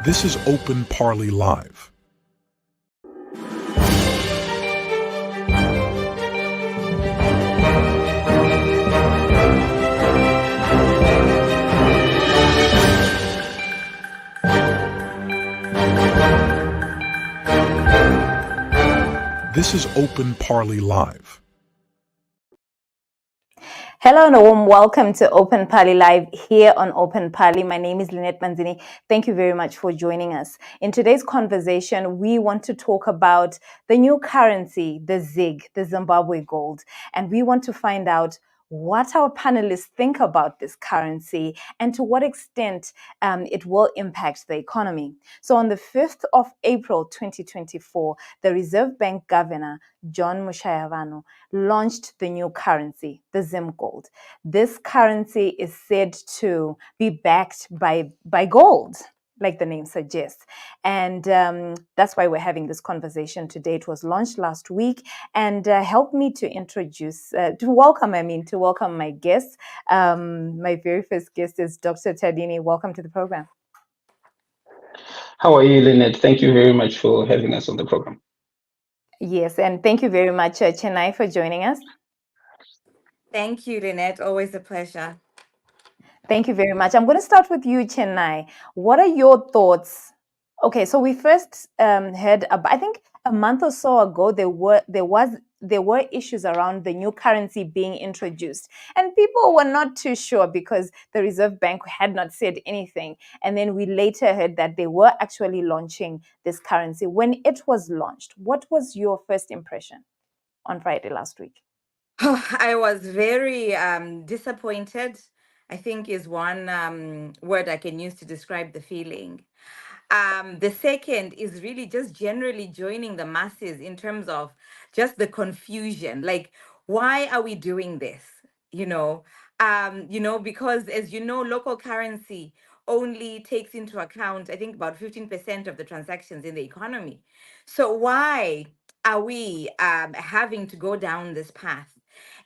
This is Open Parley Live. This is Open Parley Live. Hello and a warm welcome to Open Parley Live here on Open Parley. My name is Lynette Manzini. Thank you very much for joining us. In today's conversation, we want to talk about the new currency, the ZiG, the Zimbabwe gold. And we want to find out what our panelists think about this currency and to what extent it will impact the economy. So on the 5th of April 2024, the Reserve Bank Governor, John Mushayavano, launched the new currency, the Zim gold. This currency is said to be backed by gold, like the name suggests. And that's why we're having this conversation today. It was launched last week, and help me to welcome my guests. My very first guest is Dr. Tadini. Welcome to the program. How are you, Lynette? Thank you very much for having us on the program. Yes, and thank you very much, Chennai, for joining us. Thank you, Lynette. Always a pleasure. Thank you very much. I'm going to start with you, Chennai. What are your thoughts? Okay, so we first heard about, I think a month or so ago, there were issues around the new currency being introduced, and people were not too sure because the Reserve Bank had not said anything. And then we later heard that they were actually launching this currency. When it was launched, what was your first impression on Friday last week? I was very disappointed, I think is one word I can use to describe the feeling. The second is really just generally joining the masses in terms of just the confusion. Like, why are we doing this? Because as you know, local currency only takes into account, I think, about 15% of the transactions in the economy. So why are we having to go down this path?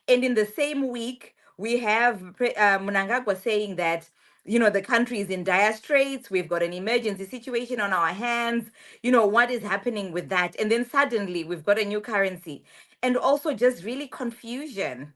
And in the same week, we have Mnangagwa saying that, the country is in dire straits. We've got an emergency situation on our hands. What is happening with that? And then suddenly we've got a new currency. And also just really confusion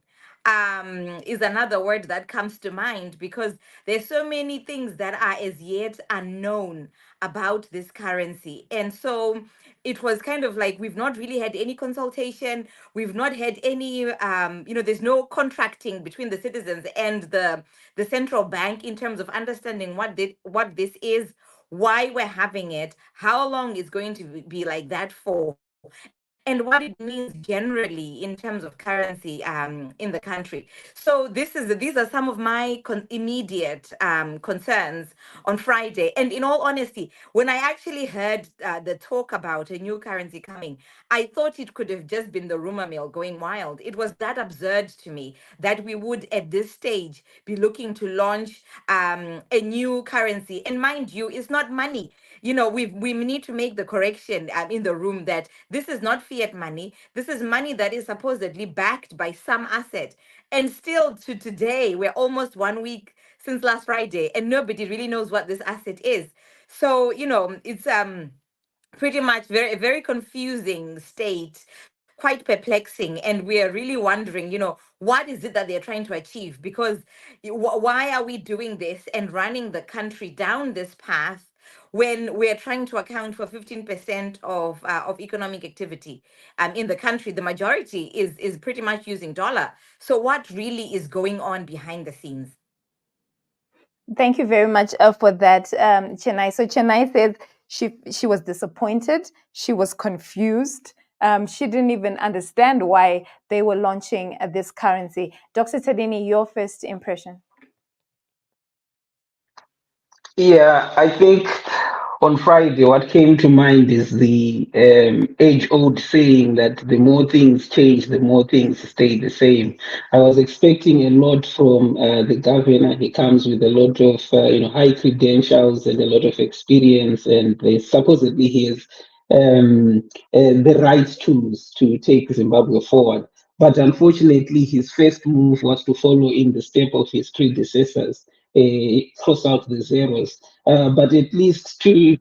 is another word that comes to mind, because there's so many things that are as yet unknown about this currency. And so it was kind of like we've not really had any consultation. We've not had any, there's no contracting between the citizens and the central bank in terms of understanding what this is, why we're having it, how long it's going to be like that for, and what it means generally in terms of currency in the country. So these are some of my immediate concerns on Friday. And in all honesty, when I actually heard the talk about a new currency coming, I thought it could have just been the rumor mill going wild. It was that absurd to me that we would at this stage be looking to launch a new currency. And mind you, it's not money. We need to make the correction in the room that this is not fiat money. This is money that is supposedly backed by some asset. And still to today, we're almost 1 week since last Friday, and nobody really knows what this asset is. So, it's pretty much very, very confusing state, quite perplexing, and we are really wondering, what is it that they're trying to achieve? Because why are we doing this and running the country down this path when we're trying to account for 15% of economic activity in the country? The majority is pretty much using dollar. So what really is going on behind the scenes? Thank you very much for that, Chennai. So Chennai says she was disappointed. She was confused. She didn't even understand why they were launching this currency. Dr. Tadini, your first impression? Yeah, I think on Friday, what came to mind is the age-old saying that the more things change, the more things stay the same. I was expecting a lot from the governor. He comes with a lot of high credentials and a lot of experience, and supposedly he has the right tools to take Zimbabwe forward. But unfortunately, his first move was to follow in the step of his predecessors, cross out the zeros. But at least to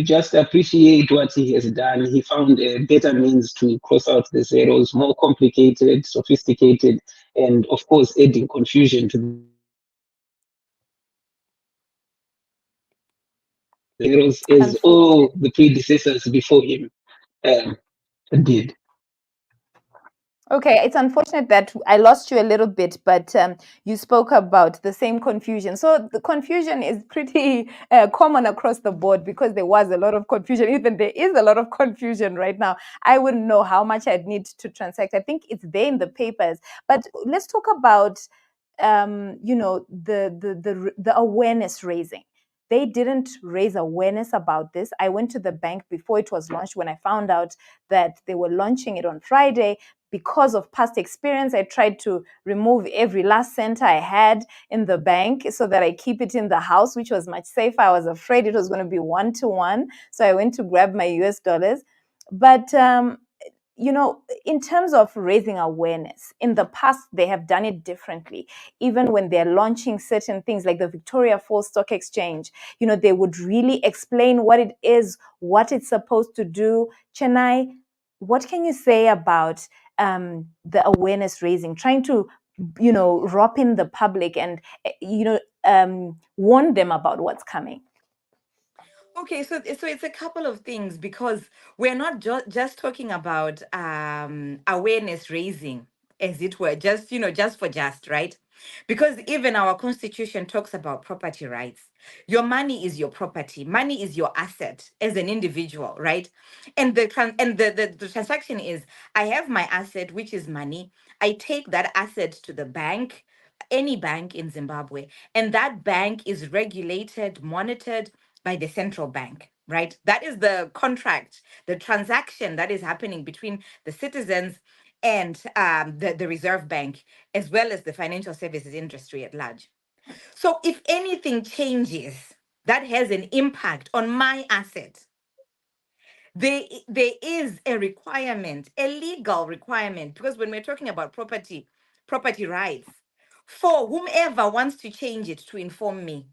just appreciate what he has done, he found a better means to cross out the zeros, more complicated, sophisticated, and of course adding confusion to the zeros as all the predecessors before him um, did. Okay, it's unfortunate that I lost you a little bit, but you spoke about the same confusion. So the confusion is pretty common across the board because there was a lot of confusion. Even there is a lot of confusion right now. I wouldn't know how much I'd need to transact. I think it's there in the papers. But let's talk about, the awareness raising. They didn't raise awareness about this. I went to the bank before it was launched when I found out that they were launching it on Friday. Because of past experience, I tried to remove every last cent I had in the bank so that I keep it in the house, which was much safer. I was afraid it was going to be 1-to-1. So I went to grab my US dollars. But in terms of raising awareness, in the past, they have done it differently. Even when they're launching certain things like the Victoria Falls Stock Exchange, they would really explain what it is, what it's supposed to do. Chennai, what can you say about the awareness raising, trying to, rope in the public and, warn them about what's coming? Okay, so it's a couple of things because we're not just talking about awareness raising, as it were, just for just, right? Because even our constitution talks about property rights. Your money is your property. Money is your asset as an individual, right? And the transaction is, I have my asset, which is money. I take that asset to the bank, any bank in Zimbabwe, and that bank is regulated, monitored by the central bank, right? That is the contract, the transaction that is happening between the citizens and the Reserve Bank, as well as the financial services industry at large. So if anything changes that has an impact on my asset, there is a requirement, a legal requirement, because when we're talking about property rights, for whomever wants to change it to inform me,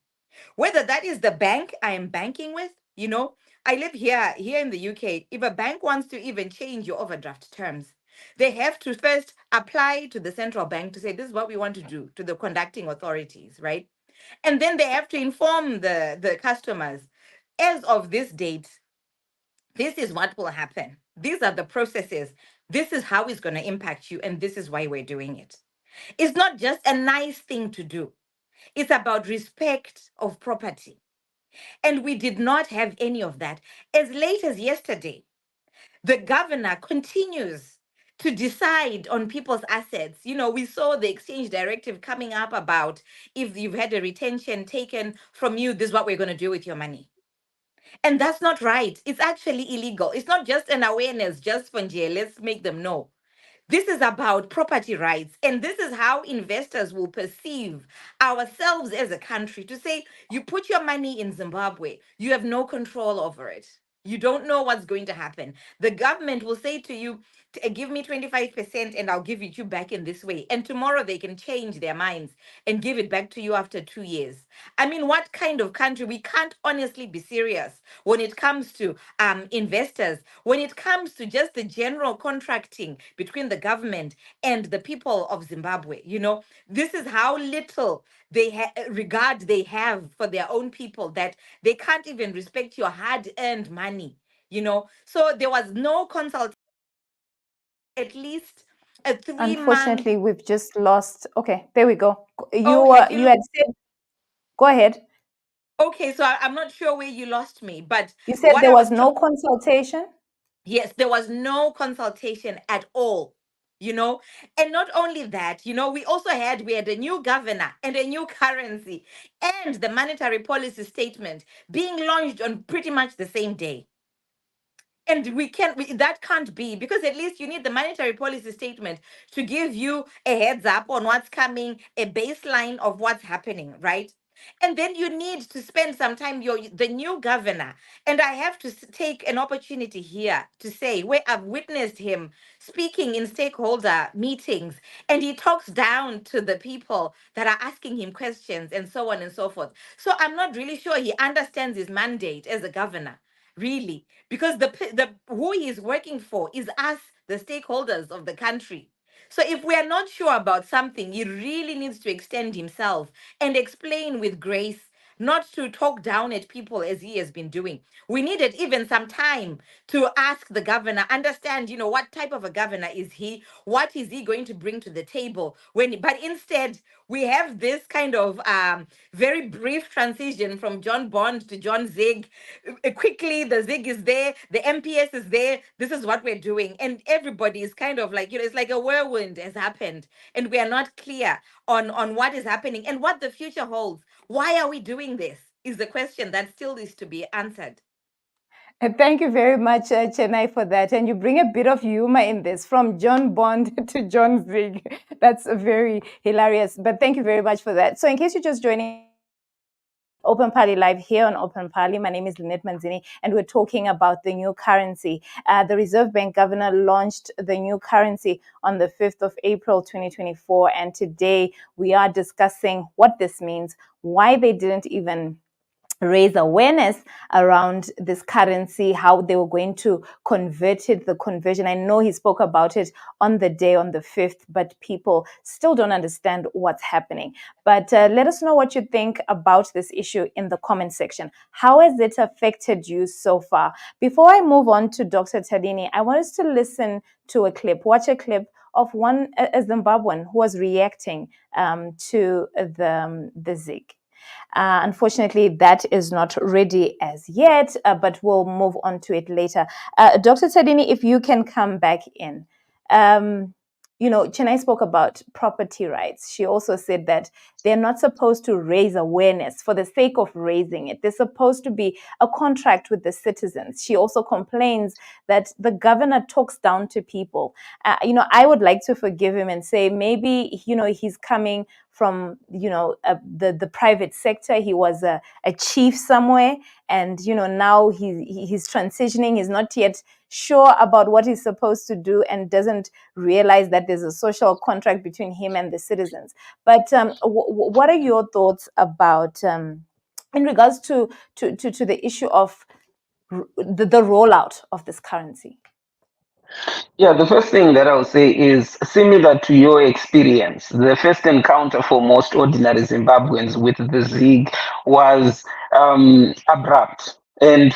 whether that is the bank I am banking with. I live here in the UK. If a bank wants to even change your overdraft terms, they have to first apply to the central bank to say, this is what we want to do, to the conducting authorities, right? And then they have to inform the customers, as of this date, this is what will happen. These are the processes. This is how it's going to impact you, and this is why we're doing it. It's not just a nice thing to do. It's about respect of property. And we did not have any of that. As late as yesterday, the governor continues to decide on people's assets. We saw the exchange directive coming up about, if you've had a retention taken from you, this is what we're going to do with your money. And that's not right. It's actually illegal. It's not just an awareness just for jail. Let's make them know. This is about property rights. And this is how investors will perceive ourselves as a country, to say, you put your money in Zimbabwe, you have no control over it. You don't know what's going to happen. The government will say to you, give me 25% and I'll give it you back in this way. And tomorrow they can change their minds and give it back to you after 2 years. I mean, what kind of country? We can't honestly be serious when it comes to investors, when it comes to just the general contracting between the government and the people of Zimbabwe. This is how little regard they have for their own people, that they can't even respect your hard-earned money. So there was no consult, at least a 3 month. Unfortunately, we've just lost. Okay, there we go. Oh, You had said, go ahead. okay, so I'm not sure where you lost me, but You said what there I was was no consultation. yes, there was no consultation at all. And not only that, we also we had a new governor and a new currency, and the monetary policy statement being launched on pretty much the same day. And that can't be, because at least you need the monetary policy statement to give you a heads up on what's coming, a baseline of what's happening, right? And then you need to spend some time, the new governor. And I have to take an opportunity here to say, where I've witnessed him speaking in stakeholder meetings, and he talks down to the people that are asking him questions and so on and so forth. So I'm not really sure he understands his mandate as a governor, really, because the who he is working for is us, the stakeholders of the country. So if we are not sure about something, he really needs to extend himself and explain with grace, not to talk down at people as he has been doing. We needed even some time to ask the governor, understand, what type of a governor is he? What is he going to bring to the table? But instead, we have this kind of very brief transition from John Bond to John Zig. Quickly, the Zig is there, the MPS is there. This is what we're doing. And everybody is kind of like, it's like a whirlwind has happened. And we are not clear on what is happening and what the future holds. Why are we doing this? Is the question that still needs to be answered. Thank you very much, Chennai, for that. And you bring a bit of humor in this, from John Bond to John Zig. That's very hilarious. But thank you very much for that. So in case you're just joining Open Party Live here on Open Party. My name is Lynette Manzini, and we're talking about the new currency. The Reserve Bank governor launched the new currency on the 5th of April, 2024. And today we are discussing what this means, why they didn't even raise awareness around this currency, how they were going to convert it, the conversion. I know he spoke about it on the day, on the 5th, but people still don't understand what's happening. But let us know what you think about this issue in the comment section. How has it affected you so far? Before I move on to Dr. Tadini, I want us to listen to a clip, watch a clip of a Zimbabwean who was reacting to the ZiG. Unfortunately, that is not ready as yet, but we'll move on to it later. Dr. Tadini, if you can come back in. Chennai spoke about property rights. She also said that they're not supposed to raise awareness for the sake of raising it. They're supposed to be a contract with the citizens. She also complains that the governor talks down to people. I would like to forgive him and say maybe, he's coming from, the private sector. He was a chief somewhere, and, now he's transitioning. He's not yet sure about what he's supposed to do and doesn't realize that there's a social contract between him and the citizens. But what are your thoughts about, in regards to the issue of the rollout of this currency? Yeah, the first thing that I'll say is similar to your experience. The first encounter for most ordinary Zimbabweans with the ZiG was abrupt. And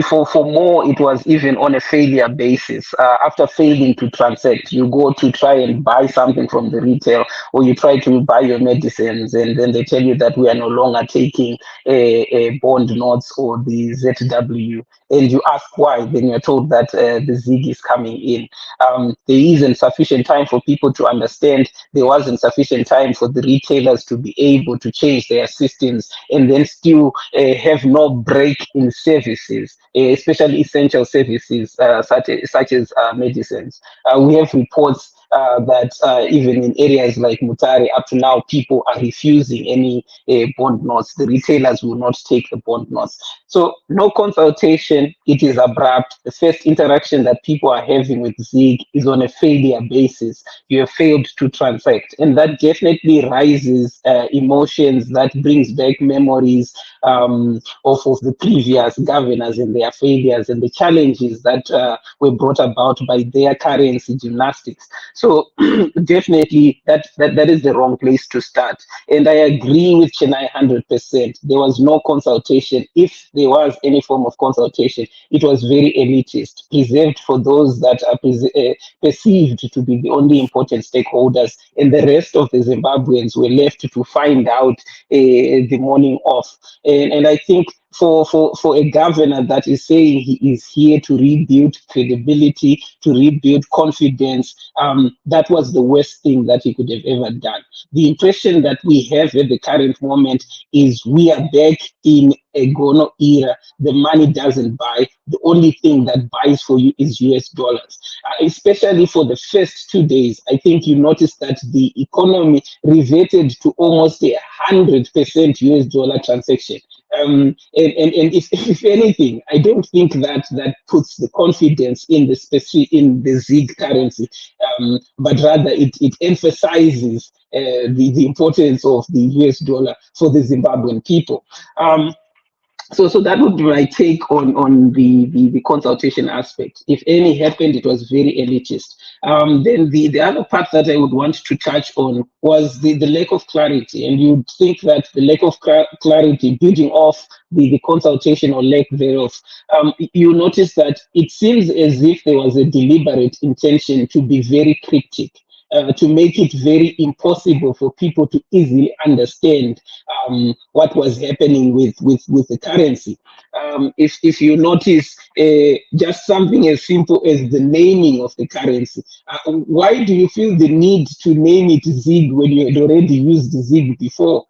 for more, it was even on a failure basis. After failing to transact, you go to try and buy something from the retail, or you try to buy your medicines, and then they tell you that we are no longer taking a bond notes or the ZW. And you ask why, then you're told that the ZiG is coming in. There isn't sufficient time for people to understand. There wasn't sufficient time for the retailers to be able to change their systems, and then still have no break in services, especially essential services such as medicines. We have reports that even in areas like Mutare, up to now, people are refusing any bond notes. The retailers will not take the bond notes. So no consultation, it is abrupt. The first interaction that people are having with ZiG is on a failure basis. You have failed to transact. And that definitely raises emotions, that brings back memories of the previous governors and their failures and the challenges that were brought about by their currency gymnastics. So definitely that is the wrong place to start. And I agree with Chennai 100%. There was no consultation. If there was any form of consultation, it was very elitist, preserved for those that are perceived to be the only important stakeholders, and the rest of the Zimbabweans were left to find out the morning off. And I think for a governor that is saying he is here to rebuild credibility, to rebuild confidence, that was the worst thing that he could have ever done. The impression that we have at the current moment is we are back in a Gono era. The money doesn't buy. The only thing that buys for you is US dollars. Especially for the first 2 days, I think you noticed that the economy reverted to almost 100% US dollar transaction. And if anything, I don't think that puts the confidence in the in the ZiG currency, but rather it emphasizes the importance of the US dollar for the Zimbabwean people. So that would be my take on the consultation aspect. If any happened, it was very elitist. Then the other part that I would want to touch on was the lack of clarity. And you'd think that the lack of clarity, building off the consultation or lack thereof, you notice that it seems as if there was a deliberate intention to be very cryptic. To make it very impossible for people to easily understand what was happening with the currency. If you notice just something as simple as the naming of the currency, why do you feel the need to name it ZiG when you had already used ZiG before?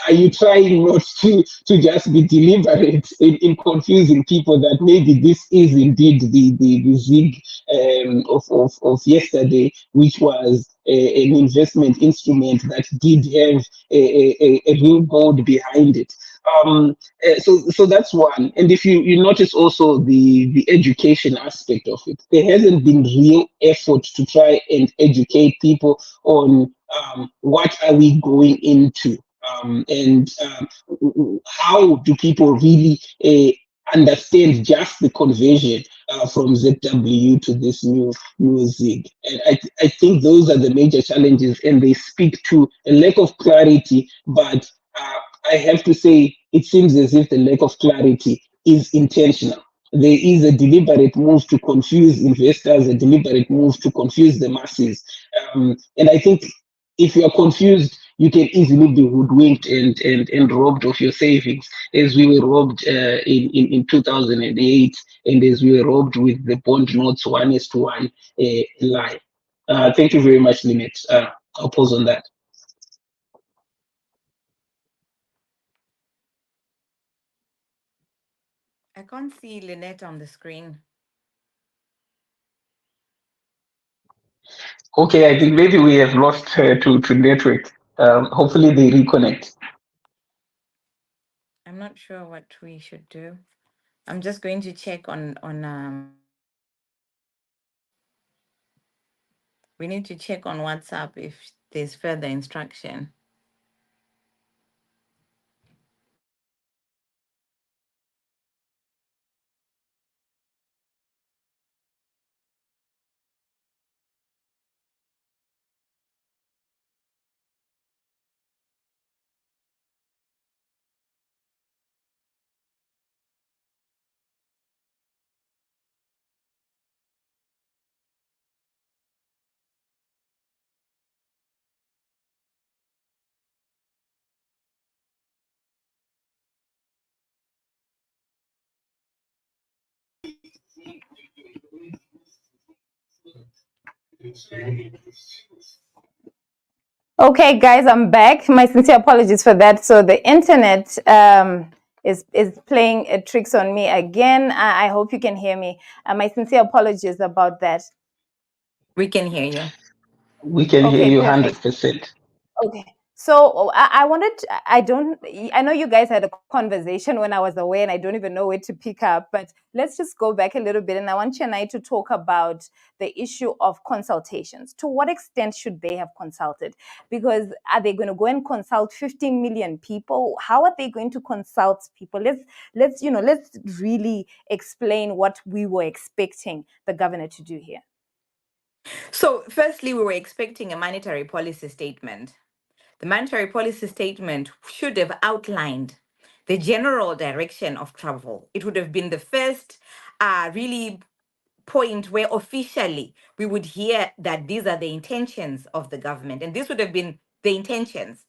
Are you trying not to just be deliberate in confusing people that maybe this is indeed the ZiG of yesterday, which was an investment instrument that did have a real gold behind it? So that's one. And if you notice also the education aspect of it, there hasn't been real effort to try and educate people on what are we going into, and how do people really understand just the conversion from ZW to this new ZiG. And I think those are the major challenges, and they speak to a lack of clarity, but I have to say it seems as if the lack of clarity is intentional. There is a deliberate move to confuse investors, a deliberate move to confuse the masses. And I think if you are confused, you can easily be hoodwinked and robbed of your savings, as we were robbed in 2008, and as we were robbed with the bond notes 1:1 lie. Thank you very much, Lynette. I'll pause on that. I can't see Lynette on the screen. Okay, I think maybe we have lost her to network. Hopefully they reconnect. I'm not sure what we should do. I'm just going to check on we need to check on WhatsApp if there's further instruction. Okay, guys, I'm back. My sincere apologies for that. So the internet is playing tricks on me again. I hope you can hear me. My sincere apologies about that. We can hear you. We can hear Okay, you perfect. 100%. Okay. So I wanted I know you guys had a conversation when I was away and I don't even know where to pick up, but let's just go back a little bit. And I want you and I to talk about the issue of consultations. To what extent should they have consulted? Because are they going to go and consult 15 million people? How are they going to consult people? Let's really explain what we were expecting the governor to do here. So, firstly, we were expecting a monetary policy statement. The monetary policy statement should have outlined the general direction of travel. It would have been the first really point where officially we would hear that these are the intentions of the government, and this would have been the intentions.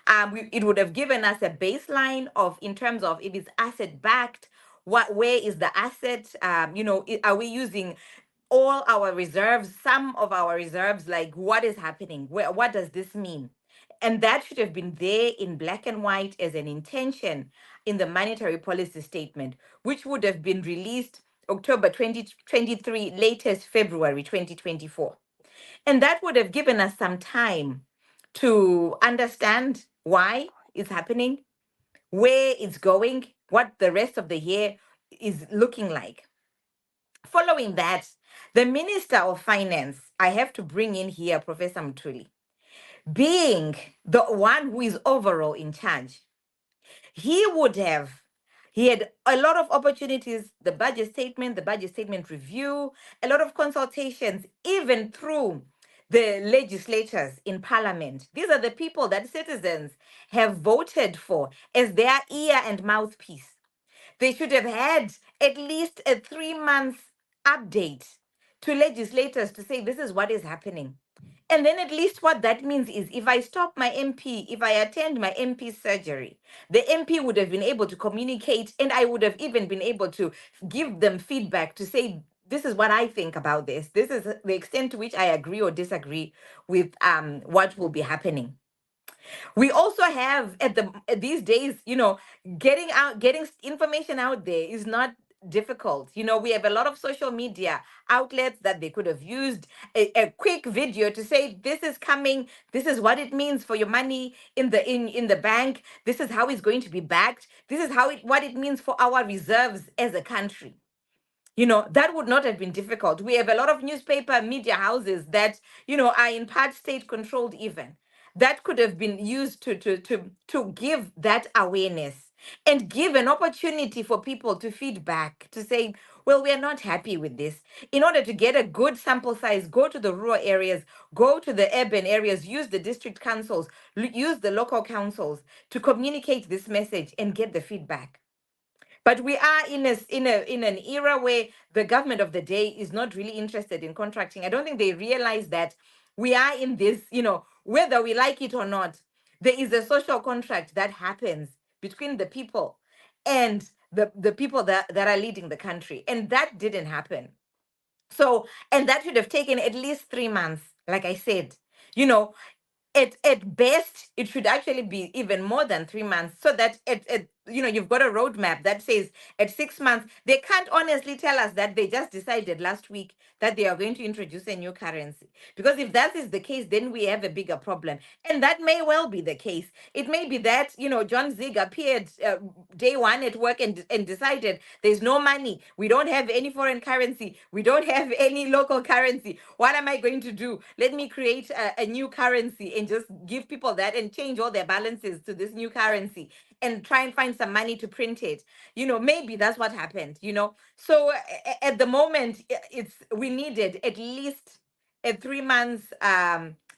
It would have given us a baseline of, in terms of if it's asset backed, where is the asset? Are we using all our reserves, some of our reserves? Like, what is happening? What does this mean? And that should have been there in black and white as an intention in the monetary policy statement, which would have been released October 2023, latest February 2024. And that would have given us some time to understand why it's happening, where it's going, what the rest of the year is looking like. Following that, the Minister of Finance, I have to bring in here Professor Mtuli, being the one who is overall in charge. He had a lot of opportunities, the budget statement review, a lot of consultations, even through the legislators in parliament. These are the people that citizens have voted for as their ear and mouthpiece. They should have had at least a 3 month update to legislators to say this is what is happening. And then at least what that means is if I stop my MP, if I attend my MP surgery, the MP would have been able to communicate, and I would have even been able to give them feedback to say, this is what I think about this. This is the extent to which I agree or disagree with what will be happening. We also have at these days, getting information out there is not difficult. We have a lot of social media outlets that they could have used a quick video to say this is coming, this is what it means for your money in the bank, this is how it's going to be backed, this is what it means for our reserves as a country. That would not have been difficult. We have a lot of newspaper media houses that, are in part state controlled even. That could have been used to give that awareness and give an opportunity for people to feedback, to say, well, we are not happy with this. In order to get a good sample size, go to the rural areas, go to the urban areas, use the district councils, use the local councils to communicate this message and get the feedback. But we are in an era where the government of the day is not really interested in contracting. I don't think they realize that we are in this, whether we like it or not, there is a social contract that happens between the people and the people that are leading the country. And that didn't happen. So, and that should have taken at least 3 months, like I said. You know, at best, it should actually be even more than 3 months, so that you've got a roadmap that says at 6 months. They can't honestly tell us that they just decided last week that they are going to introduce a new currency, because if that is the case, then we have a bigger problem. And that may well be the case. It may be that John ZiG appeared day one at work and decided there's no money, we don't have any foreign currency, we don't have any local currency. What am I going to do? Let me create a new currency and just give people that and change all their balances to this new currency and try and find some money to print it. Maybe that's what happened. So at the moment, we needed at least a 3 months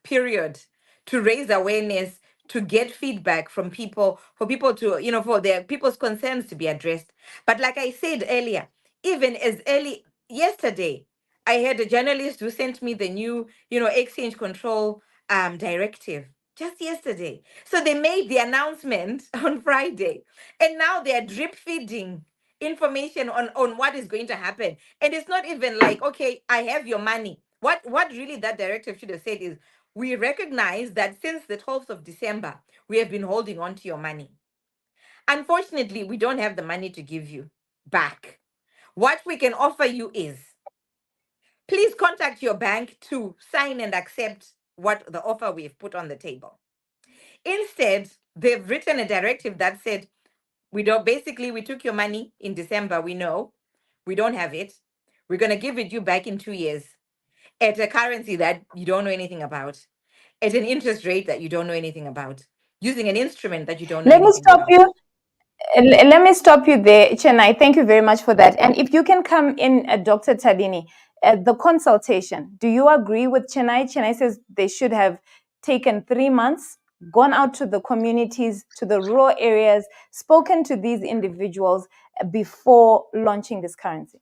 period to raise awareness, to get feedback from people, for people to, for their people's concerns to be addressed. But like I said earlier, even as early yesterday, I had a journalist who sent me the new, exchange control directive just yesterday. So they made the announcement on Friday, and now they are drip feeding information on what is going to happen. And it's not even like, okay, I have your money. What really that directive should have said is, we recognize that since the 12th of December, we have been holding on to your money. Unfortunately, we don't have the money to give you back. What we can offer you is, please contact your bank to sign and accept what the offer we've put on the table. Instead, they've written a directive that said, we took your money in December. We know we don't have it. We're going to give it you back in 2 years at a currency that you don't know anything about, at an interest rate that you don't know anything about, using an instrument that you don't know Let me anything stop about. you. Let me stop you there, Chennai. Thank you very much for that. And if you can come in, Dr. Tadini, the consultation, do you agree with Chennai? Chennai says they should have taken 3 months, gone out to the communities, to the rural areas, spoken to these individuals before launching this currency.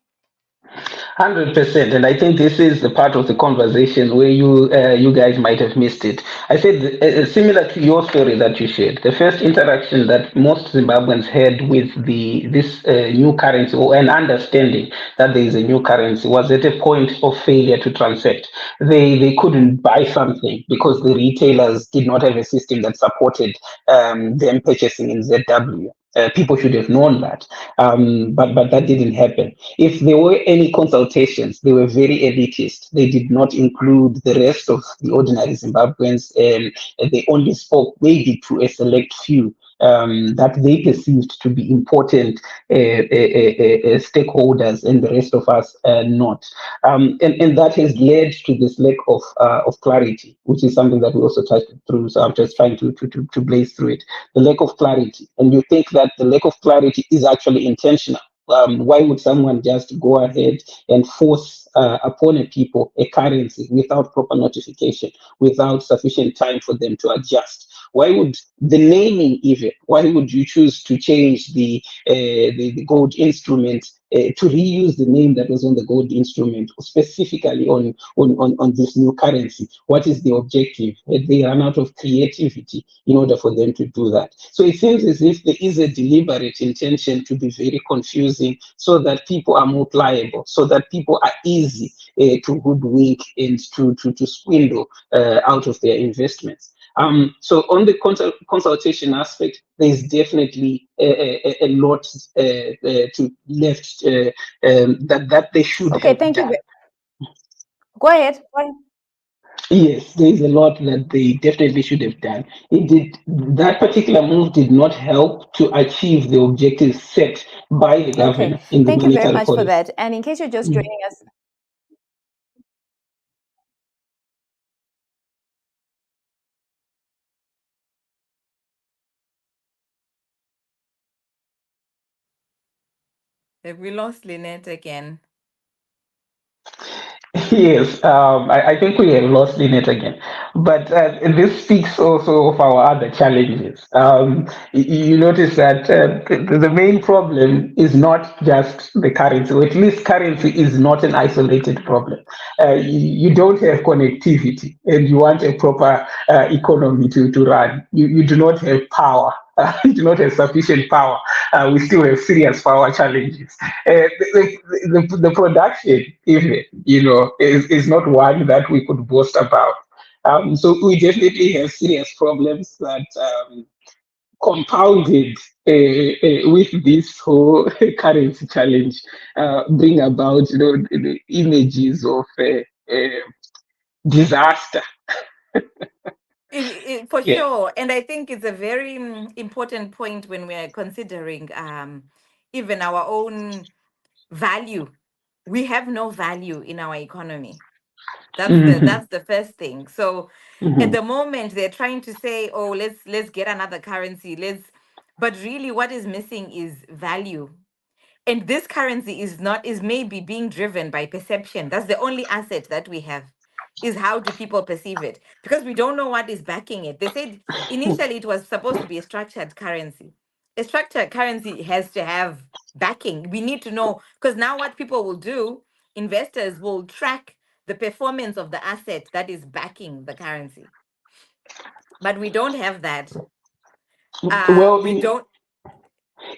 100%, and I think this is the part of the conversation where you guys might have missed it. I said similar to your story that you shared. The first interaction that most Zimbabweans had with this new currency or an understanding that there is a new currency was at a point of failure to transact. They couldn't buy something because the retailers did not have a system that supported them purchasing in ZW. People should have known that, but that didn't happen. If there were any consultations, they were very elitist. They did not include the rest of the ordinary Zimbabweans, and they only spoke maybe to a select few that they perceived to be important stakeholders, and the rest of us not. And that has led to this lack of clarity, which is something that we also touched through. So I'm just trying to blaze through it. The lack of clarity, and you think that the lack of clarity is actually intentional. Why would someone just go ahead and force upon a people a currency without proper notification, without sufficient time for them to adjust? Why would the naming even? Why would you choose to change the gold instrument to reuse the name that was on the gold instrument, specifically on this new currency? What is the objective? They run out of creativity in order for them to do that. So it seems as if there is a deliberate intention to be very confusing so that people are more pliable, so that people are easy to hoodwink and to swindle out of their investments. So on the consultation aspect, there's definitely a lot to left that they should Okay, have thank done. you. Go ahead. Go ahead. Yes, there is a lot that they definitely should have done. It did that particular move did not help to achieve the objectives set by the Okay, governor in the thank you very monetary much for policy. that. And in case you're just joining us, Have we lost Lynette again? Yes, I think we have lost Lynette again. But this speaks also of our other challenges. You notice that the main problem is not just the currency, or at least currency is not an isolated problem. You don't have connectivity and you want a proper economy to run. You do not have power. You do not have sufficient power. We still have serious power challenges. The production, even, is not one that we could boast about. So we definitely have serious problems that compounded with this whole currency challenge bring about, the images of disaster. For Yeah. sure. And I think it's a very important point when we're considering even our own value. We have no value in our economy. Mhm, That's the first thing. So at mhm. the moment they're trying to say, oh, let's get another currency. But really what is missing is value. And this currency is maybe being driven by perception. That's the only asset that we have, is how do people perceive it, because we don't know what is backing it. They said initially it was supposed to be a structured currency. A structured currency has to have backing. We need to know, because now what people will do, investors will track the performance of the asset that is backing the currency, but we don't have that. Well, We don't.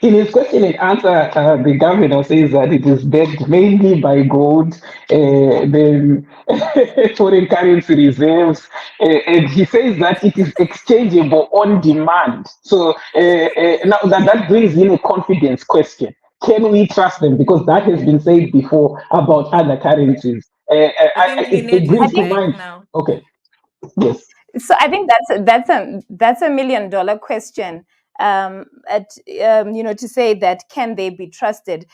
in his question and answer, the governor says that it is backed mainly by gold, the foreign currency reserves, and he says that it is exchangeable on demand. So now that brings in a confidence question. Can we trust them? Because that has been said before about other currencies. I think It Lynette I is brings to think back mind. now. Okay, yes. so. I think that's a $1 million question. To say that can they be trusted?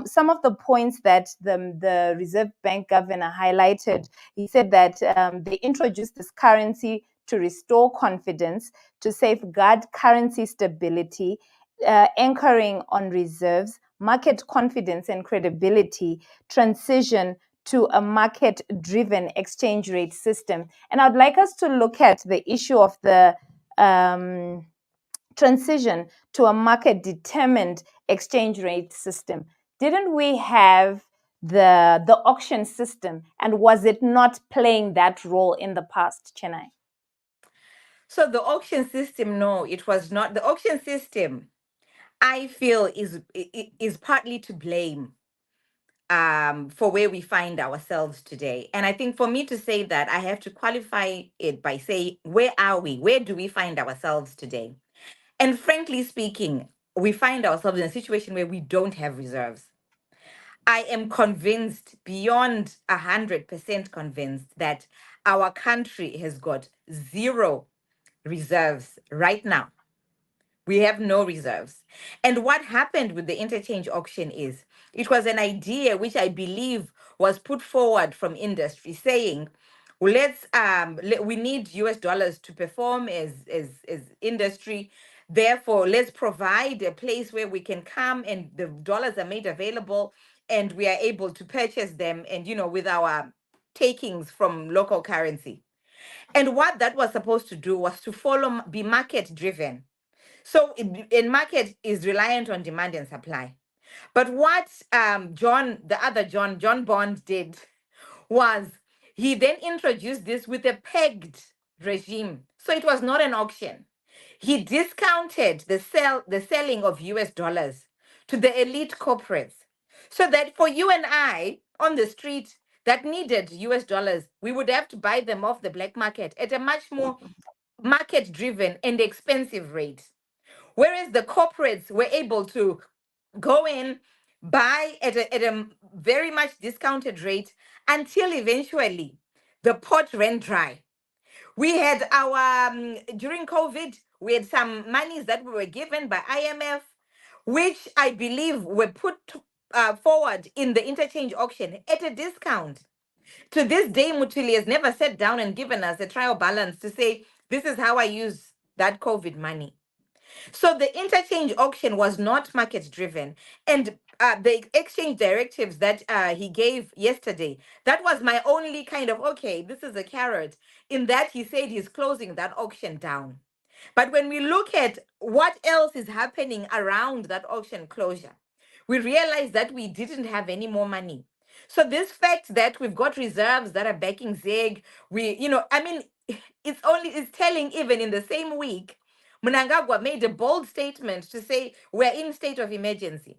Some of the points that the Reserve Bank governor highlighted, he said that they introduced this currency to restore confidence, to safeguard currency stability, anchoring on reserves, market confidence and credibility, transition to a market driven exchange rate system. And I'd like us to look at the issue of the transition to a market determined exchange rate system. Didn't we have the auction system, and was it not playing that role in the past, Chennai? So the auction system, no, it was not. The auction system, I feel, is partly to blame for where we find ourselves today. And I think for me to say that, I have to qualify it by saying, where are we? Where do we find ourselves today? And frankly speaking, we find ourselves in a situation where we don't have reserves. I am convinced, beyond 100% convinced, that our country has got zero reserves right now. We have no reserves. And what happened with the interchange auction is it was an idea which I believe was put forward from industry saying, well, we need US dollars to perform as industry. Therefore, let's provide a place where we can come and the dollars are made available and we are able to purchase them and, with our takings from local currency. And what that was supposed to do was to be market driven. So in market is reliant on demand and supply. But what John Bond did was he then introduced this with a pegged regime. So it was not an auction. He discounted the selling of US dollars to the elite corporates. So that for you and I on the street that needed US dollars, we would have to buy them off the black market at a much more market driven and expensive rate. Whereas the corporates were able to go in, buy at a very much discounted rate until eventually the pot ran dry. We had during COVID, we had some monies that we were given by IMF, which I believe were put forward in the interchange auction at a discount. To this day, Mutuli has never sat down and given us a trial balance to say, this is how I use that COVID money. So the interchange auction was not market driven. And the exchange directives that he gave yesterday, that was my only kind of, okay, this is a carrot, in that he said he's closing that auction down. But when we look at what else is happening around that auction closure, we realize that we didn't have any more money. So this fact that we've got reserves that are backing ZiG, it's telling. Even in the same week, Mnangagwa made a bold statement to say we're in state of emergency.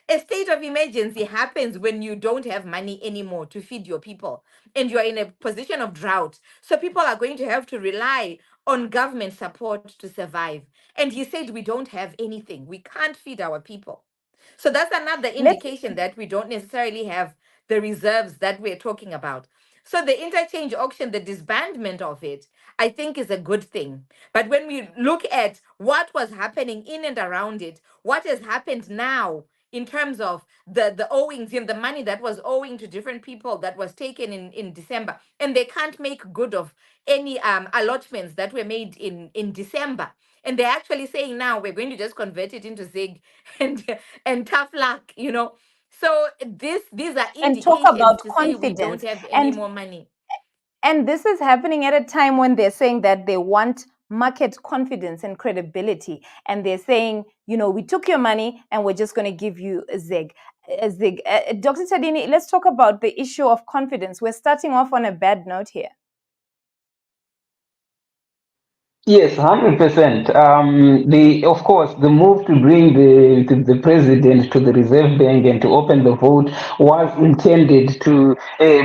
A state of emergency happens when you don't have money anymore to feed your people and you're in a position of drought. So people are going to have to rely on government support to survive. And he said, we don't have anything. We can't feed our people. So that's another Let's indication that we don't necessarily have the reserves that we're talking about. So the interchange auction, the disbandment of it, I think is a good thing. But when we look at what was happening in and around it, what has happened now in terms of the owings and the money that was owing to different people that was taken in December, and they can't make good of any allotments that were made in December. And they're actually saying now we're going to just convert it into ZiG and tough luck. So these are and talk indications about to say we don't confidence. have any more money. And this is happening at a time when they're saying that they want market confidence and credibility. And they're saying, we took your money and we're just going to give you a ZiG. Dr. Tadini, let's talk about the issue of confidence. We're starting off on a bad note here. Yes, 100%. Of course, the move to bring the president to the Reserve Bank and to open the vote was intended to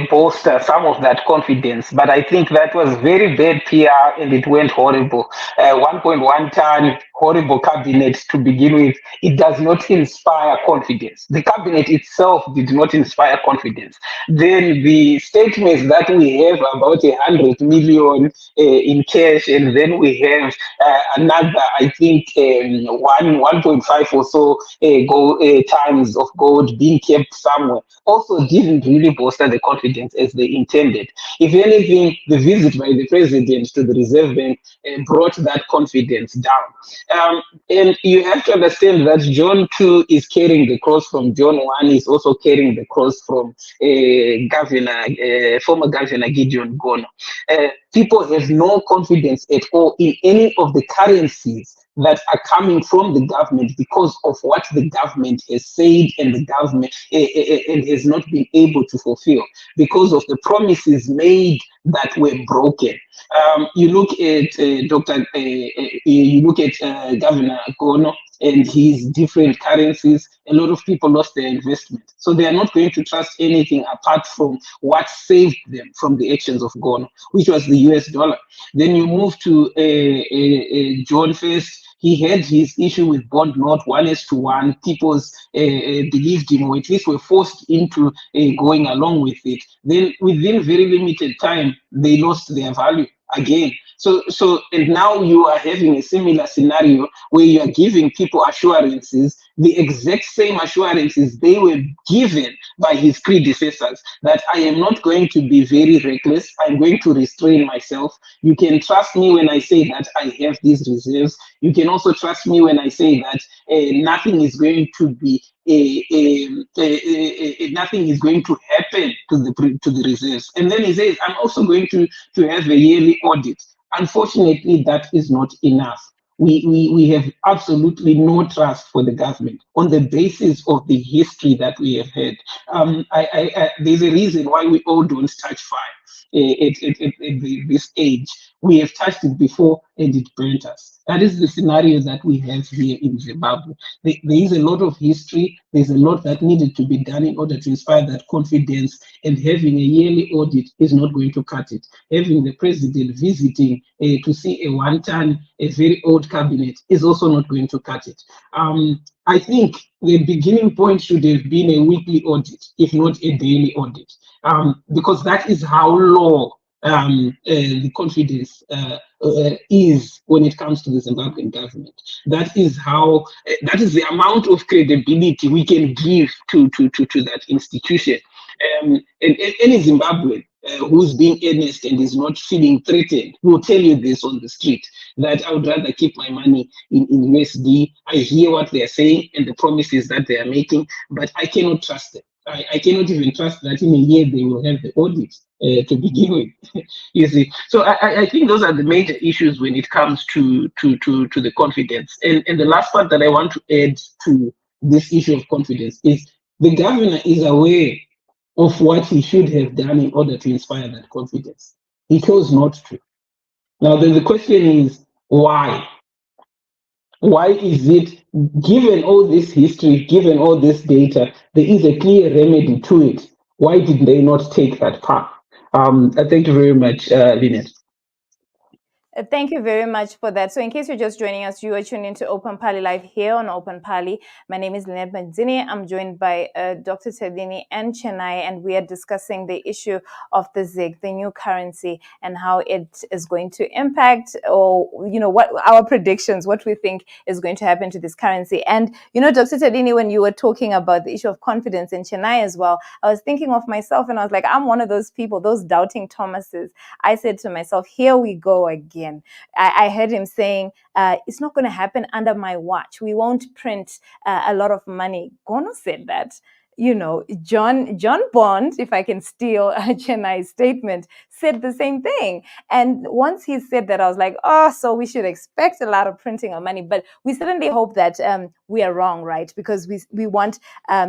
bolster some of that confidence. But I think that was very bad PR and it went horrible. 1.1 ton, horrible cabinet to begin with. It does not inspire confidence. The cabinet itself did not inspire confidence. Then the statements that we have about 100 million in cash, and then we have another, I think, 1.5 or so tons of gold being kept somewhere, also didn't really bolster the confidence as they intended. If anything, the visit by the president to the Reserve Bank brought that confidence down. And you have to understand that John 2 is carrying the cross from John 1, is also carrying the cross from former Governor Gideon Gono. People have no confidence at all in any of the currencies that are coming from the government because of what the government has said and the government and has not been able to fulfill because of the promises made that were broken. You look at you look at Governor Gono and his different currencies. A lot of people lost their investment, so they are not going to trust anything apart from what saved them from the actions of Gono, which was the US dollar. Then you move to John First. He had his issue with bond note 1:1. People believed him, or at least were forced into going along with it. Then within very limited time, they lost their value again. So and now you are having a similar scenario where you are giving people assurances, the exact same assurances they were given by his predecessors, that I am not going to be very reckless, I'm going to restrain myself. You can trust me when I say that I have these reserves. You can also trust me when I say that nothing is going to be nothing is going to happen to the reserves. And then he says, I'm also going to have a yearly audit. Unfortunately, that is not enough. We have absolutely no trust for the government on the basis of the history that we have had. There's a reason why we all don't touch fire at this age. We have touched it before and it burnt us. That is the scenario that we have here in Zimbabwe. There is a lot of history. There's a lot that needed to be done in order to inspire that confidence, and having a yearly audit is not going to cut it. Having the president visiting to see a one-ton, a very old cabinet is also not going to cut it. I think the beginning point should have been a weekly audit, if not a daily audit, because that is how low the confidence is when it comes to the Zimbabwean government. That is how, that is the amount of credibility we can give to that institution. And any Zimbabwean who's being earnest and is not feeling threatened will tell you this on the street, that I would rather keep my money in USD. I hear what they're saying and the promises that they are making, but I cannot trust them. I cannot even trust that in a year they will have the audit to begin with. You see, so I think those are the major issues when it comes to the confidence. And the last part that I want to add to this issue of confidence is the governor is aware of what he should have done in order to inspire that confidence. He chose not to. Now, then the question is why? Why is it, given all this history, given all this data, there is a clear remedy to it? Why did they not take that path? Thank you very much, Lynette. Thank you very much for that. So in case you're just joining us, you are tuned into Open Pali Live here on Open Pali. My name is Lynette Manzini. I'm joined by Dr. Tedini and Chennai, and we are discussing the issue of the ZiG, the new currency, and how it is going to impact, or, you know, what our predictions, what we think is going to happen to this currency. And, you know, Dr. Tedini, when you were talking about the issue of confidence in Chennai as well, I was thinking of myself and I was like, I'm one of those people, those doubting Thomases. I said to myself, here we go again. I heard him saying, it's not going to happen under my watch. We won't print a lot of money. Gono said that. You know, John Bond, if I can steal Chennai's statement, said the same thing. And once he said that, I was like, oh, so we should expect a lot of printing of money. But we certainly hope that we are wrong, right? Because we want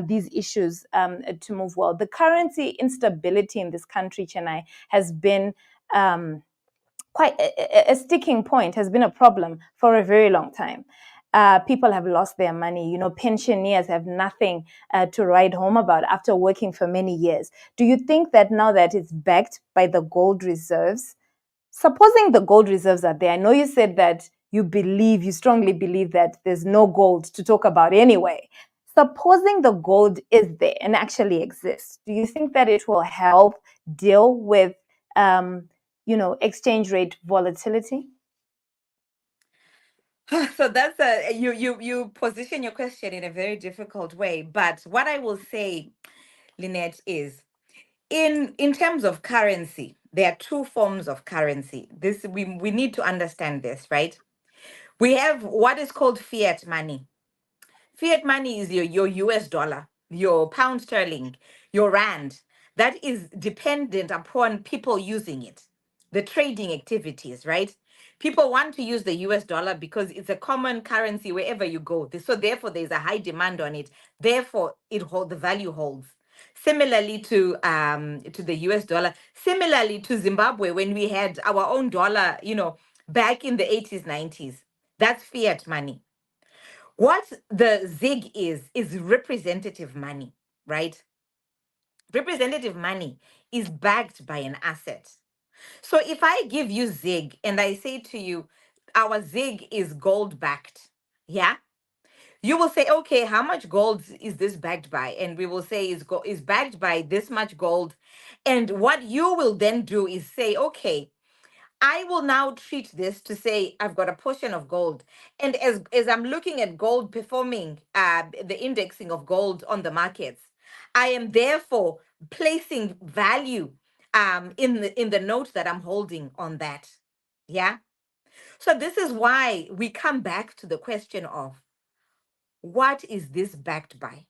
these issues to move well. The currency instability in this country, Chennai, has been quite a sticking point, has been a problem for a very long time. People have lost their money. You know, pensioners have nothing to write home about after working for many years. Do you think that now that it's backed by the gold reserves, supposing the gold reserves are there, I know you said that you strongly believe that there's no gold to talk about anyway. Supposing the gold is there and actually exists, do you think that it will help deal with exchange rate volatility? So that's you position your question in a very difficult way. But what I will say, Lynette, is in terms of currency, there are two forms of currency. This we need to understand this, right? We have what is called fiat money. Fiat money is your US dollar, your pound sterling, your rand. That is dependent upon people using it, the trading activities, right? People want to use the US dollar because it's a common currency wherever you go. So therefore, there's a high demand on it. Therefore, the value holds. Similarly to the US dollar, similarly to Zimbabwe, when we had our own dollar, back in the 80s, 90s. That's fiat money. What the ZiG is representative money, right? Representative money is backed by an asset. So if I give you ZiG and I say to you, our ZiG is gold backed, yeah? You will say, okay, how much gold is this backed by? And we will say is backed by this much gold. And what you will then do is say, okay, I will now treat this to say I've got a portion of gold. And as I'm looking at gold performing the indexing of gold on the markets, I am therefore placing value in the note that I'm holding on that. Yeah. So this is why we come back to the question of what is this backed by?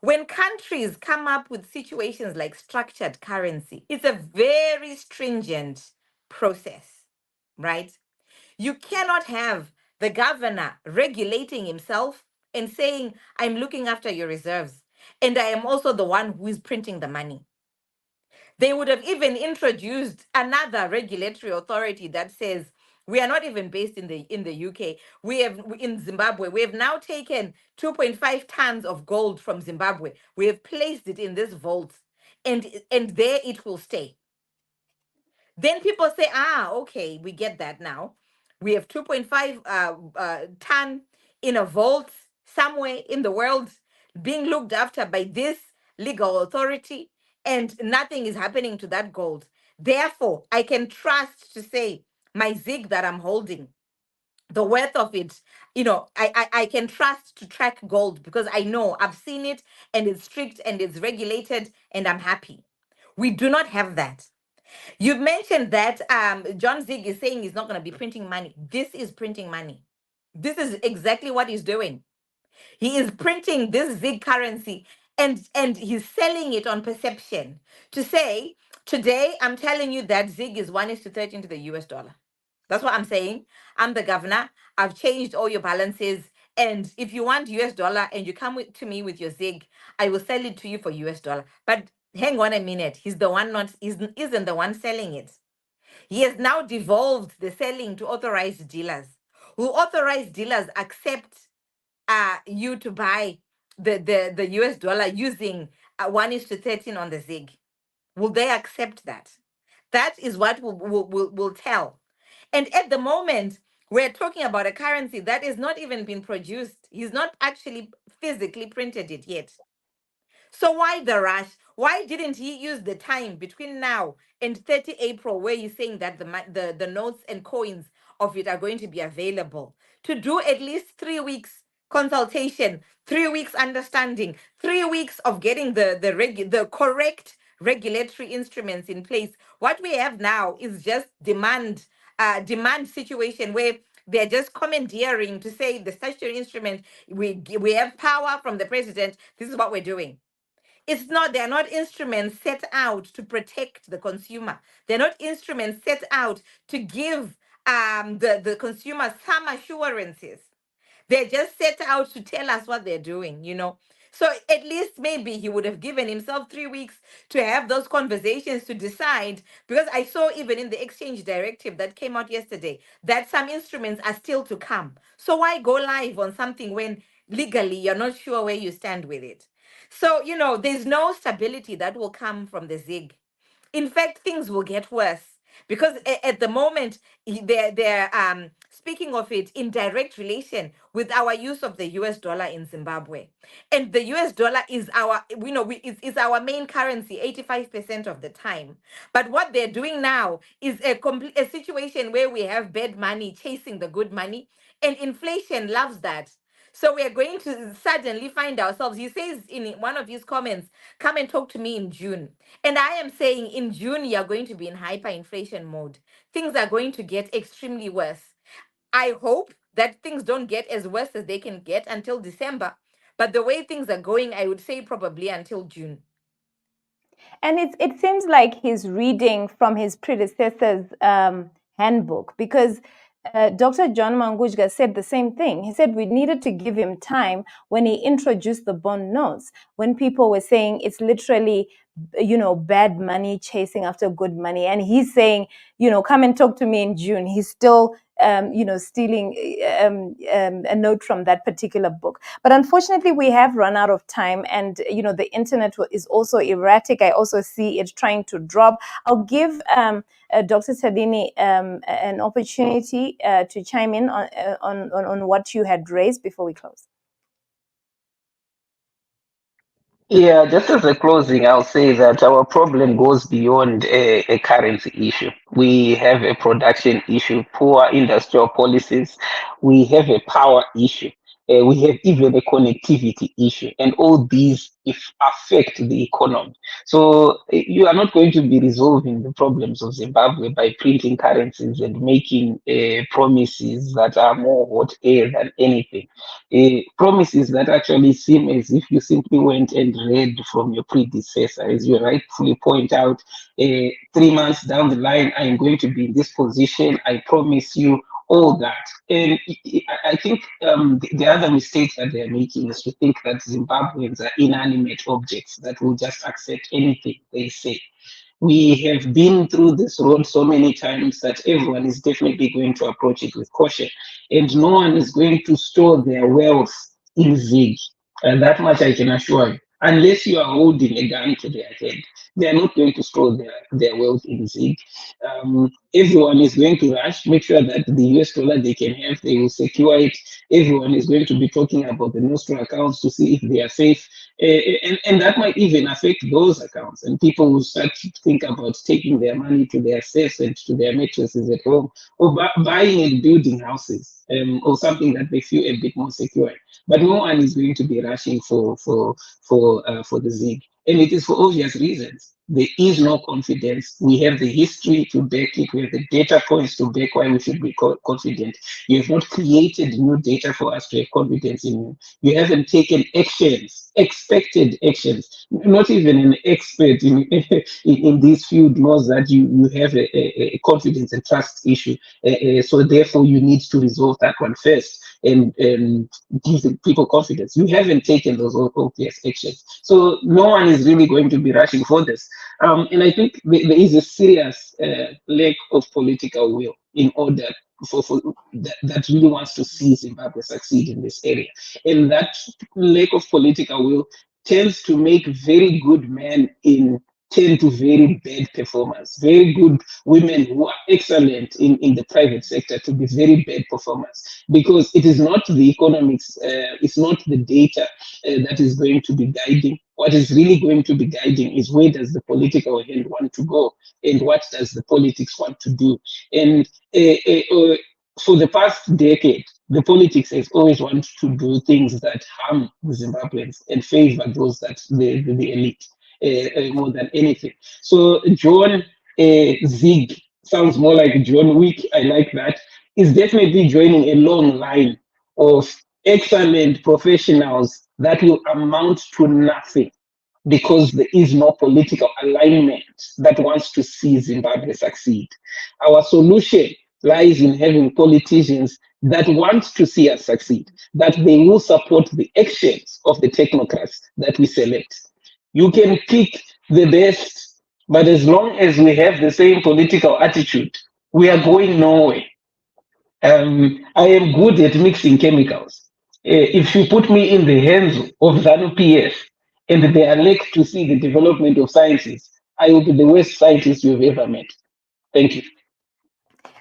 When countries come up with situations like structured currency, it's a very stringent process, right? You cannot have the governor regulating himself and saying, I'm looking after your reserves, and I am also the one who is printing the money. They would have even introduced another regulatory authority that says, we are not even based in the UK. We have in Zimbabwe. We have now taken 2.5 tons of gold from Zimbabwe. We have placed it in this vault, and there it will stay. Then people say, okay, we get that now. We have 2.5 ton in a vault somewhere in the world being looked after by this legal authority, and nothing is happening to that gold. Therefore, I can trust to say my ZiG that I'm holding, the worth of it, I can trust to track gold because I know I've seen it and it's strict and it's regulated and I'm happy. We do not have that. You've mentioned that John ZiG is saying he's not going to be printing money. This is printing money. This is exactly what he's doing. He is printing this ZiG currency and he's selling it on perception to say, today I'm telling you that ZiG is 1:13 to the US dollar. That's what I'm saying. I'm the governor. I've changed all your balances. And if you want US dollar and you come to me with your ZiG, I will sell it to you for US dollar. But hang on a minute. He's the one isn't the one selling it. He has now devolved the selling to authorized dealers. Who authorized dealers accept you to buy the US dollar using 1:13 on the ZiG? Will they accept that? That is what will tell. And at the moment, we're talking about a currency that has not even been produced. He's not actually physically printed it yet. So why the rush? Why didn't he use the time between now and 30 April, where he's saying that the notes and coins of it are going to be available, to do at least 3 weeks consultation, 3 weeks understanding, 3 weeks of getting the correct regulatory instruments in place? What we have now is just demand situation where they're just commandeering to say the statutory instrument, we have power from the president. This is what we're doing. They're not instruments set out to protect the consumer. They're not instruments set out to give the consumer some assurances. They're just set out to tell us what they're doing. So at least maybe he would have given himself 3 weeks to have those conversations to decide, because I saw even in the exchange directive that came out yesterday that some instruments are still to come. So why go live on something when legally you're not sure where you stand with it? So, there's no stability that will come from the ZiG. In fact, things will get worse because at the moment they're speaking of it in direct relation with our use of the US dollar in Zimbabwe, and the US dollar is is our main currency 85% of the time. But what they're doing now is a situation where we have bad money chasing the good money, and inflation loves that. So we are going to suddenly find ourselves. He says in one of his comments, come and talk to me in June. And I am saying in June, you're going to be in hyperinflation mode. Things are going to get extremely worse. I hope that things don't get as worse as they can get until December. But the way things are going, I would say probably until June. And it seems like he's reading from his predecessor's handbook, because Dr. John Mangujga said the same thing. He said we needed to give him time when he introduced the bond notes, when people were saying it's literally, bad money chasing after good money. And he's saying, come and talk to me in June. He's still, stealing a note from that particular book. But unfortunately, we have run out of time, and the internet is also erratic. I also see it trying to drop. I'll give Dr. Tadini an opportunity to chime in on what you had raised before we close. Yeah, just as a closing, I'll say that our problem goes beyond a currency issue. We have a production issue, poor industrial policies. We have a power issue. We have even a connectivity issue. And all these affect the economy. So you are not going to be resolving the problems of Zimbabwe by printing currencies and making promises that are more hot air than anything. Promises that actually seem as if you simply went and read from your predecessor. As you rightfully point out, 3 months down the line, I'm going to be in this position. I promise you all that. And I think the other mistake that they're making is to think that Zimbabweans are inanimate objects that will just accept anything they say. We have been through this road so many times that everyone is definitely going to approach it with caution. And no one is going to store their wealth in ZiG. And that much I can assure you. Unless you are holding a gun to their head, they are not going to store their wealth in ZiG. Everyone is going to rush, make sure that the US dollar they can have, they will secure it. Everyone is going to be talking about the Nostro accounts to see if they are safe. And that might even affect those accounts. And people will start to think about taking their money to their safes and to their mattresses at home, or buying and building houses, or something that they feel a bit more secure. But no one is going to be rushing for the ZiG. And it is for obvious reasons. There is no confidence. We have the history to back it. We have the data points to back why we should be confident. You have not created new data for us to have confidence in you. You haven't taken actions, expected actions. Not even an expert in this field knows that you have a confidence and trust issue. So therefore, you need to resolve that one first and give the people confidence. You haven't taken those obvious actions. So no one is really going to be rushing for this. And I think there is a serious lack of political will in order for that really wants to see Zimbabwe succeed in this area. And that lack of political will tends to make very good men tend to very bad performers, very good women who are excellent in the private sector to be very bad performers, because it is not the economics, it's not the data that is going to be guiding. What is really going to be guiding is where does the political hand want to go and what does the politics want to do. And for the past decade, the politics has always wanted to do things that harm the Zimbabweans and favor those that the elite more than anything. So John Zig sounds more like John Wick. I like that. Is definitely joining a long line of excellent professionals that will amount to nothing because there is no political alignment that wants to see Zimbabwe succeed. Our solution lies in having politicians that want to see us succeed, that they will support the actions of the technocrats that we select. You can pick the best, but as long as we have the same political attitude, we are going nowhere. I am good at mixing chemicals. If you put me in the hands of ZANU PF and they elect to see the development of sciences, I will be the worst scientist you've ever met. Thank you.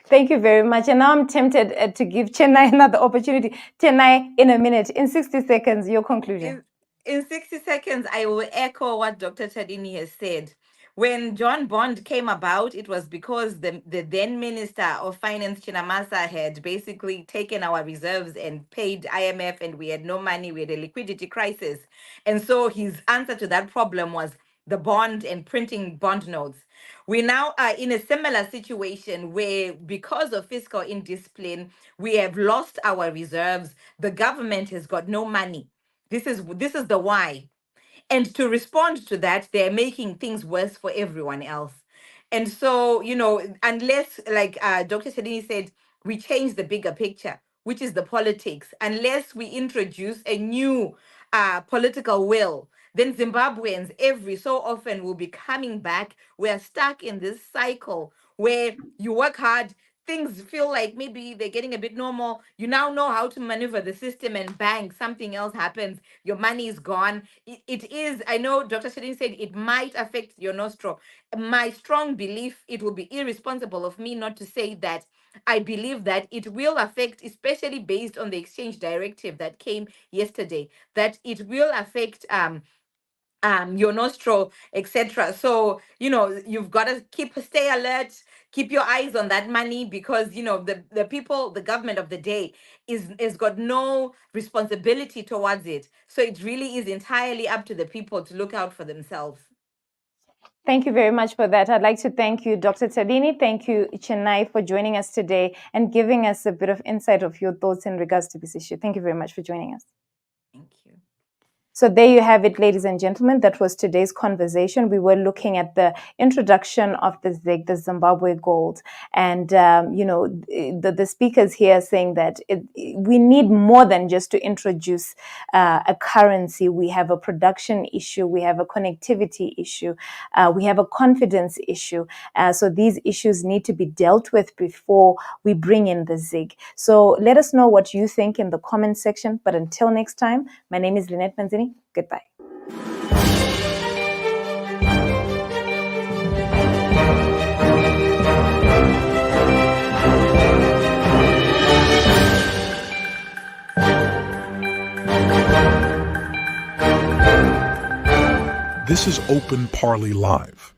Thank you very much. And now I'm tempted to give Chennai another opportunity. Chennai, in a minute, in 60 seconds, your conclusion. In 60 seconds, I will echo what Dr. Tadini has said. When John Bond came about, it was because the then Minister of Finance, Chinamasa, had basically taken our reserves and paid IMF, and we had no money. We had a liquidity crisis. And so his answer to that problem was the bond and printing bond notes. We now are in a similar situation where, because of fiscal indiscipline, we have lost our reserves. The government has got no money. This is the why. And to respond to that, they're making things worse for everyone else. And so, unless, like Dr. Sedini said, we change the bigger picture, which is the politics, unless we introduce a new political will, then Zimbabweans every so often will be coming back. We're stuck in this cycle where you work hard, things feel like maybe they're getting a bit normal. You now know how to maneuver the system, and bang, something else happens. Your money is gone. It is, I know Dr. Shedin said it might affect your nostril. My strong belief, it will be irresponsible of me not to say that I believe that it will affect, especially based on the exchange directive that came yesterday, that it will affect your nostril, etc. So you've got to stay alert, keep your eyes on that money, because the people, the government of the day is got no responsibility towards it. So it really is entirely up to the people to look out for themselves. Thank you very much for that. I'd like to thank you, Dr. Tadini. Thank you, Chennai, for joining us today and giving us a bit of insight of your thoughts in regards to this issue. Thank you very much for joining us. Thank you. So there you have it, ladies and gentlemen. That was today's conversation. We were looking at the introduction of the ZiG, the Zimbabwe Gold. And, the speakers here saying that we need more than just to introduce a currency. We have a production issue. We have a connectivity issue. We have a confidence issue. So these issues need to be dealt with before we bring in the ZiG. So let us know what you think in the comment section. But until next time, my name is Lynette Manzini. Goodbye. This is Open Parley Live.